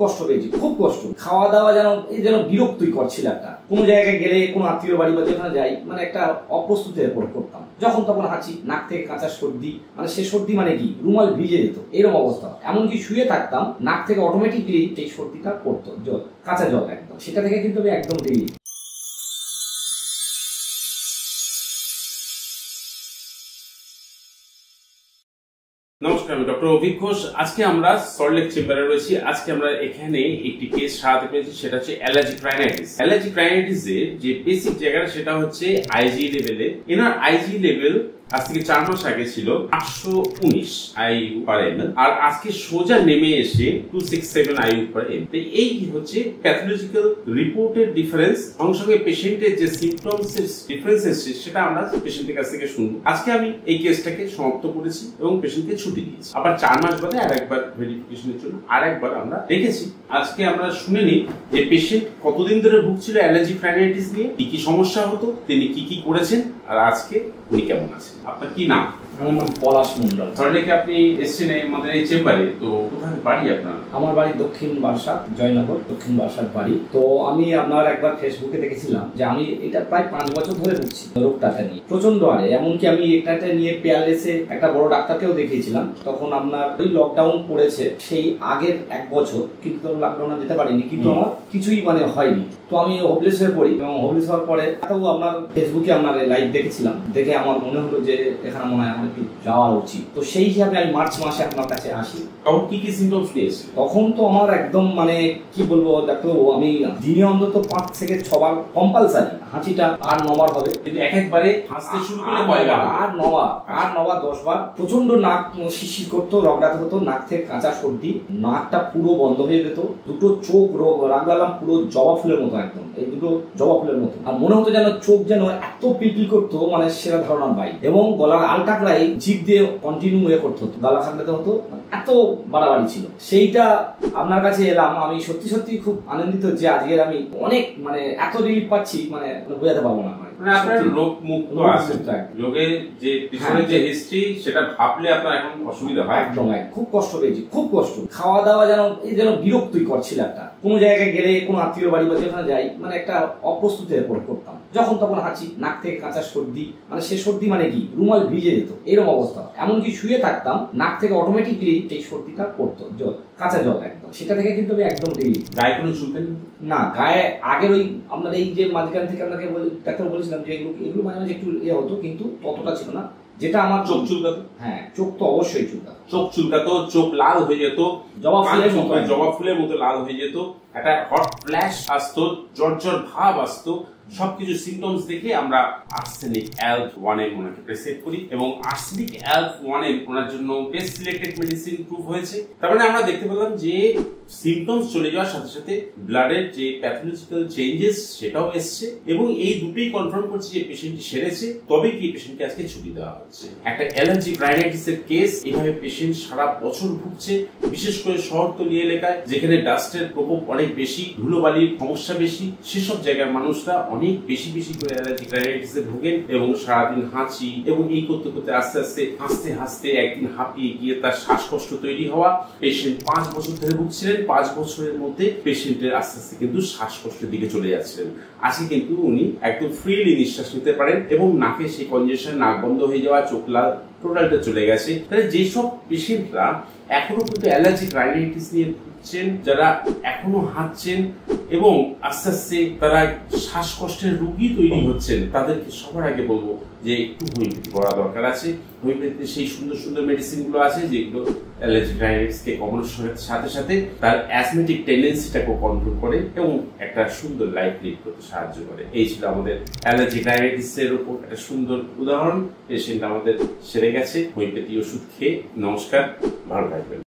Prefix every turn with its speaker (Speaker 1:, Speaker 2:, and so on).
Speaker 1: কষ্ট পেয়েছি, খুব কষ্ট। খাওয়া দাওয়া যেন বিরক্তিকর ছিল একটা। কোনো জায়গায় গেলে, কোনো আত্মীয় বাড়ি বা যেখানে যাই, মানে একটা অপ্রস্তুতি হয়ে পড়তাম। যখন তখন হাঁচি, নাক থেকে কাঁচা সর্দি, মানে সে সর্দি মানে কি, রুমাল ভিজে যেত, এরকম অবস্থা। এমনকি শুয়ে থাকতাম, নাক থেকে অটোমেটিকলি সেই সর্দিটা পড়তো, জল, কাঁচা জল একদম। সেটা থেকে কিন্তু আমি একদম বেরিয়ে।
Speaker 2: নমস্কার, আমি ডক্টর অভিক ঘোষ। আজকে আমরা সল্টলেক চেম্বারে রয়েছি। আজকে আমরা এখানে একটি কেস সারাতে পেরেছি, সেটা হচ্ছে অ্যালার্জিক রাইনাইটিস। অ্যালার্জিক রাইনাইটিসের যে বেসিক জায়গাটা সেটা হচ্ছে আইজি লেভেলে। এনার আইজি লেভেল আজ থেকে 4 মাস আগে ছিল 819 IU per ml, আর আজকে সোজা নেমে এসে 267 IU per ml। এই হচ্ছে প্যাথোলজিক্যাল রিপোর্টের ডিফারেন্স। সঙ্গে সঙ্গে পেশেন্টের যে সিমটমস এর ডিফারেন্স এসেছে সেটা আমরা পেশেন্টের কাছ থেকে শুনবো। আজকে আমি এই কেসটাকে সমাপ্ত করেছি এবং পেশেন্টকে ছুটি দিয়েছি। আবার 4 মাস বাদে আরেকবার ভেরিফিকেশনের জন্য আরেকবার আমরা রেখেছি। আজকে আমরা শুনে নিই যে পেশেন্ট কতদিন ধরে ভুগছিল অ্যালার্জিক রাইনাইটিস নিয়ে, কি কি সমস্যা হতো, তিনি কি কি করেছেন, আর আজকে উনি কেমন আছেন। আপনার কি নাম?
Speaker 1: আমার নাম পলাশ মন্ডল।
Speaker 2: সল্টলেকে আপনি এসেছেন আমাদের এই চেম্বারে, তো কোথায় বাড়ি আপনার?
Speaker 1: আমার বাড়ি দক্ষিণ বারাসাত, জয়নগর, দক্ষিণ বারাসাত বাড়ি। তো আমি আপনার একবার ফেসবুকে দেখেছিলাম যে আমি এটা প্রায় 5 বছর ধরে ভুগছি রোগটাকে নিয়ে, প্রচন্ড আরে। এমনকি আমি এটা নিয়ে পেয়ারলেসে একটা বড় ডাক্তারকেও দেখিয়েছিলাম। তখন আপনার ওই লকডাউন পড়েছে সেই আগের 1 বছর, কিন্তু লকডাউনে যেতে পারিনি, কিন্তু আমার কিছুই মানে হয়নি। তো আমি হোপলেস হয়ে পড়ি, এবং হোপলেস হওয়ার পরে আপনার ফেসবুকে আপনার লাইভ দেখেছিলাম, দেখে আমার মনে হলো যে এখানে মনে হয় আমার একটু যাওয়া উচিত। তো সেই হিসাবে আমি মার্চ মাসে আপনার কাছে আসি।
Speaker 2: তখন কি কি সিমটমস নিয়েছে?
Speaker 1: তখন তো আমার একদম মানে কি বলবো ডাক্তারবাবু, আমি দিনে অন্তত 5 থেকে 6 বার কম্পালসারি হাঁচিটা আর 9 বার হবে।
Speaker 2: কিন্তু একবারে হাসতে শুরু করলে কয়বার?
Speaker 1: আর 9 বার 10 বার। প্রচন্ড নাক শিরশির করতো, রগড়াতে হতো, নাক থেকে কাঁচা সর্দি, নাকটা পুরো বন্ধ হয়ে যেত, দুটো চোখ রাগলাম পুরো জবা ফুলের মতো, একদম এই দুটো জবা ফুলের মতো। আর মনে হতো যেন চোখ যেন এত পিলপিল করতো, মানে সেরা ধারণার বাইরে। এবং গলার আলটাকলাই জিভ দিয়ে কন্টিনিউ করতে হতো, গলা সামলাতে হতো, এত বাড়াবাড়ি ছিল। সেইটা আপনার কাছে এলাম, আমি সত্যি সত্যি খুব আনন্দিত যে আজকের আমি অনেক মানে এত রিলিফ পাচ্ছি, মানে বোঝাতে পারবো না।
Speaker 2: মানে আপনার রোগ মুক্ত আছে, রোগের যে পিছনে যে হিস্ট্রি সেটা ভাবলে আপনার এখন অসুবিধা হয়।
Speaker 1: একদম খুব কষ্ট পেয়েছি, খুব কষ্ট। খাওয়া দাওয়া যেন বিরক্তিকর ছিল একটা। কোনো জায়গায় গেলে, কোনো আত্মীয় বাড়ি বা যেখানে যাই, মানে একটা অপ্রস্তুতি হয়ে পড়তাম। যখন তখন হাঁচি, নাক থেকে কাঁচা সর্দি, মানে সে সর্দি মানে কি, রুমাল ভিজে যেত, এরকম অবস্থা। এমনকি শুয়ে থাকতাম, নাক থেকে অটোমেটিকলি সেই সর্দিটা পড়তো, জল, কাঁচা জল একদম। সেটা থেকে কিন্তু আমি একদম বেরিয়ে।
Speaker 2: গায়ে কোনো চুলকান
Speaker 1: না, গায়ে আগের ওই আপনার এই যে মাঝখান থেকে আপনাকে ডাক্তার বলেছিলাম যে এগুলো মাঝে মাঝে একটু হতো, কিন্তু ততটা ছিল না। যেটা আমার
Speaker 2: চোখ চুলকাতো।
Speaker 1: হ্যাঁ, চোখ তো অবশ্যই চুলকাতো।
Speaker 2: চোখ চুলকাতো, চোখ লাল হয়ে যেত, জবা ফুলের মতো লাল হয়ে যেত, একটা হট ফ্ল্যাশ আসতো, জ্বর ভাব আসতো। সবকিছু সিমটমস দেখে আমরা আর্সেনিক অ্যালব-1M ওনাকে প্রেসক্রাইব করি, এবং আর্সেনিক অ্যালব-1M ওনার জন্য বেস্ট সিলেক্টেড মেডিসিন প্রুভ হয়েছে। তার মানে আমরা দেখতে পেলাম যে সিমটমস চলে যাওয়ার সাথে সাথে ব্লাডের যে প্যাথোলজিক্যাল চেঞ্জেস সেটাও এসছে, এবং এই দুটোই কনফার্ম করছে যে পেশেন্টটি সেরেছে। তবে কি পেশেন্টকে আজকে ছুটি দেওয়া হচ্ছে। একটা অ্যালার্জিক রাইনাইটিসের কেস, এভাবে পেশেন্ট সারা বছর ভুগছে, বিশেষ করে শহরতলি এলাকায় যেখানে ডাস্টের প্রকোপ অনেক বেশি, ধুলোবালির সমস্যা বেশি, সেসব জায়গার মানুষরা অনেক বেশি করে অ্যালার্জিক রাইনাইটিসে ভোগেন, এবং সারাদিন হাঁচি, এবং এই করতে করতে আস্তে হাসতে একদিন হাঁপিয়ে গিয়ে তার শ্বাসকষ্ট তৈরি হওয়া। পেশেন্ট 5 বছর ধরে ভুগছিলেন, 5 বছরের মধ্যে পেশেন্টের আস্তে কিন্তু শ্বাসকষ্টের দিকে চলে যাচ্ছিলেন। আজকে কিন্তু উনি একদম ফ্রিলি নিঃশ্বাস নিতে পারেন, এবং নাকে সেই কনজেশন, নাক বন্ধ হয়ে যাওয়া, চোখ লাল, টোটালটা চলে গেছে। তাহলে যেসব পেশেন্টরা এখনো কিন্তু অ্যালার্জিক রাইনাইটিস নিয়ে ভুগছেন, যারা এখনো হাঁচছেন এবং আস্তে আস্তে তারা শ্বাসকষ্টের রোগী তৈরি হচ্ছেন, তাদেরকে সবার আগে বলবো যে একটু হোমিওপ্যাথি করা দরকার আছে। হোমিওপ্যাথিতে সেই সুন্দর মেডিসিন গুলো আছে যেগুলো অ্যালার্জিক রাইনাইটিস কে কমানোর সাথে সাথে তার অ্যাসমেটিক টেন্ডেন্সিটাকে কন্ট্রোল করে এবং একটা সুন্দর লাইফ লিড করতে সাহায্য করে। এই ছিল আমাদের অ্যালার্জিক রাইনাইটিস এর উপর একটা সুন্দর উদাহরণ। পেশেন্ট আমাদের সেরে গেছে হোমিওপ্যাথি ওষুধ খেয়ে। নমস্কার, ভালো থাকবেন।